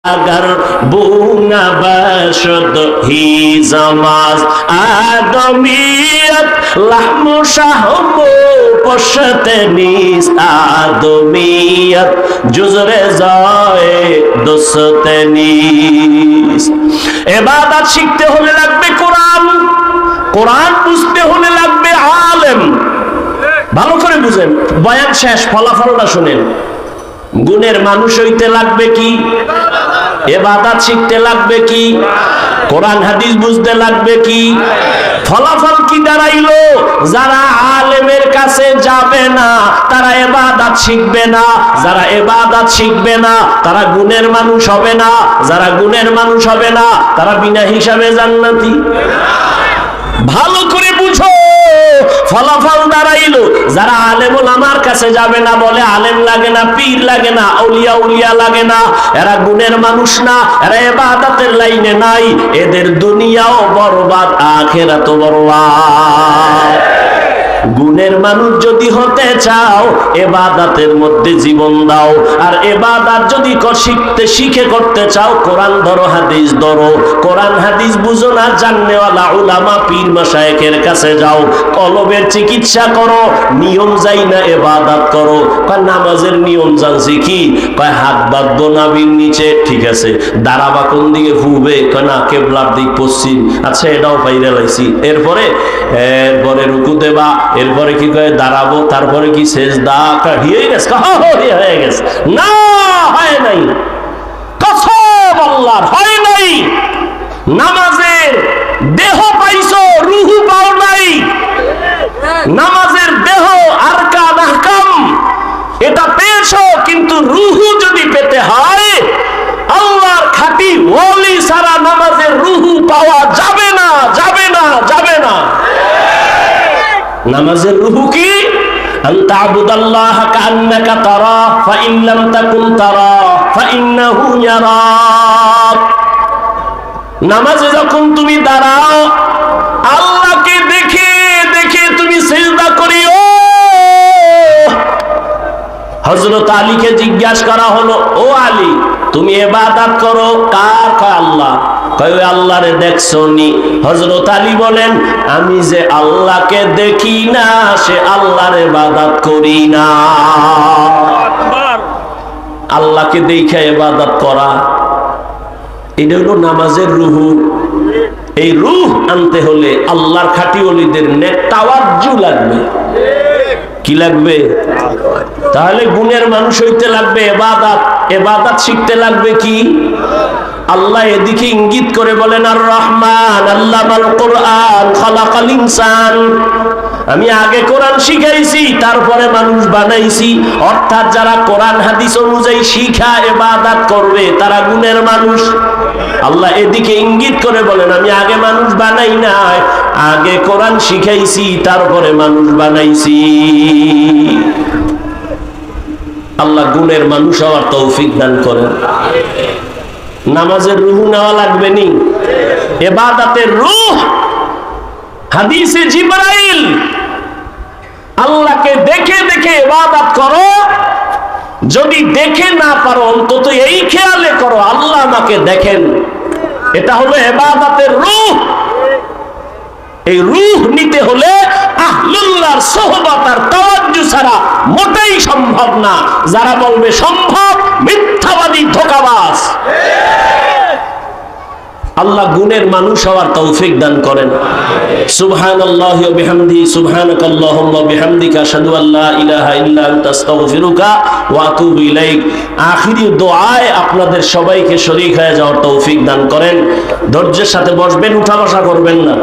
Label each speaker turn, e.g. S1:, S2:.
S1: अगर बूना बशद ही जमाज आदमियत लहमो शाहमो पशते निस आदमियत जुजरे जाए दोस्ते निस। इबादत শিখতে হলে লাগবে কোরআন, কোরআন বুঝতে হলে লাগবে আলেম। ভালো করে বুঝেন, বয়ান শেষ, ফলাফলটা শুনেন। গুণের মানুষ হইতে লাগবে কি? ইবাদত শিখতে লাগবে কি? কোরআন হাদিস বুঝতে লাগবে কি? ফলাফল কি দাঁড়াইলো? যারা আলেমের কাছে যাবে না তারা ইবাদত শিখবে না, যারা ইবাদত শিখবে না তারা গুণের মানুষ হবে না, যারা গুণের মানুষ হবে না তারা বিনা হিসাবে জান্নাতি। ভালো করে বুঝো, ফলাফল দাঁড়াইলো যারা আলেম ওলামার কাছে যাবে না, বলে আলেম লাগে না, পীর লাগে না, আউলিয়া উলিয়া লাগে না, এরা গুণের মানুষ না, এরা ইবাদতের লাইনে নাই, এদের দুনিয়াও বরবাদ আখিরাতও বরবাদ। গুণের মানুষ যদি হতে চাও ইবাদতের মধ্যে জীবন দাও, আর ইবাদত যদি শিখে করতে চাও কোরআন ধরো, হাদিস ধরো। কোরআন হাদিস বুঝো না, জাননেওয়ালা উলামা পীর মাশায়েখের কাছে যাও, কলবের চিকিৎসা করো, নিয়ম যাই না ইবাদত করো। কয় নামাজের নিয়ম জানছি কি? কয় হাত বাঁধবো নাভির নিচে, ঠিক আছে। দাঁড়াবা কোন দিকে ফুবে? কয় না, কিবলার দিক পশ্চিম। আচ্ছা, এটাও পাইরে লাইছি। এরপরে রুকু দেবা, এরপরে কি কয় দাঁড়াবো, তারপরে কি সেজদা। হয়ে গেছে? হয়ে গেছে না, হয় নাই, কসম আল্লাহর হয় নাই। নামাজের দেহ পাইছো, রুহু পাও নাই। নামাজের দেহ আরকান আহকাম এটা পেয়েছো, কিন্তু রুহু যদি পেতে হয় আল্লাহর খাঁটি ওলি ছাড়া নামাজের রুহু পাওয়া যাবে না, যাবে না, যাবে না। নামাজের রুহু কি? আনতা আবুদাল্লাহ কান্নাকা তারা ফাইন লাম তাকুন তারা ফাইন্নাহু ইয়ারাক। নামাজে যখন তুমি দাঁড়াও আল্লাহকে দেখে দেখে তুমি সিজদা করিও। হযরত আলীকে জিজ্ঞাসা করা হলো, ও আলী তুমি ইবাদত করো কার? কয় আল্লাহ। কয় ওই আল্লাহরে দেখছো নি? হযরত আলী বলেন, আমি যে আল্লাহকে দেখি না সে আল্লাহর ইবাদত করি না। আল্লাহকে দেখে ইবাদত করা, এটা হলো নামাজের রুহু। এই রূহ আনতে হলে আল্লাহর খাঁটি ওলিদের নেক তাওয়াজ্জু লাগবে। কি লাগবে? তাহলে গুণের মানুষ হইতে লাগবে ইবাদত, ইবাদত শিখতে লাগবে কি? আল্লাহ এদিকে ইঙ্গিত করে বলেন, আর রহমান আল্লামাল কোরআন খালাকাল ইনসান। আমি আগে কোরআন শিখাইছি, তারপরে মানুষ বানাইছি। অর্থাৎ যারা কোরআন হাদিস অনুযায়ী শিখা ইবাদত করবে তারা গুণের মানুষ। আল্লাহ এদিকে ইঙ্গিত করে বলেন, আমি আগে মানুষ বানাই নাই, আগে কোরআন শিখাইছি তারপরে মানুষ বানাইছি। আল্লাহ গুণের মানুষ হওয়ার তৌফিক দান করেন। নামাজের রুহু নেওয়া লাগবে নি? ইবাদতের রূহ হাদিসে জিবরাইল, আল্লাহকে দেখে দেখে ইবাদত করো। যদি দেখে না পারো অন্তত এই খেয়ালে করো আল্লাহ আমাকে দেখেন। এটা হলো ইবাদতের রূহ। এই রূহ নিতে হলে আহলুল্লাহর সোহবত আর তাওয়াজ্জু ছাড়া মোটেই সম্ভব না। যারা বলবে সম্ভব, মিথ্যাবাদী, ধোঁকাবাজ। আল্লাহ গুণের মানুষ হওয়ার তৌফিক দান করেন। সুবহানাল্লাহি ওয়া বিহামদিহি সুবহানাকাল্লাহুম্মা ওয়া বিহামদিকা আশহাদু আল্লা ইলাহা ইল্লা আনতা আস্তাগফিরুকা ওয়া আতুবু ইলাইক। আখিরি দোয়ায় আপনাদের সবাইকে শরীক হয়ে যাওয়ার তৌফিক দান করেন। ধৈর্যের সাথে বসবেন, উঠা বসা করবেন না।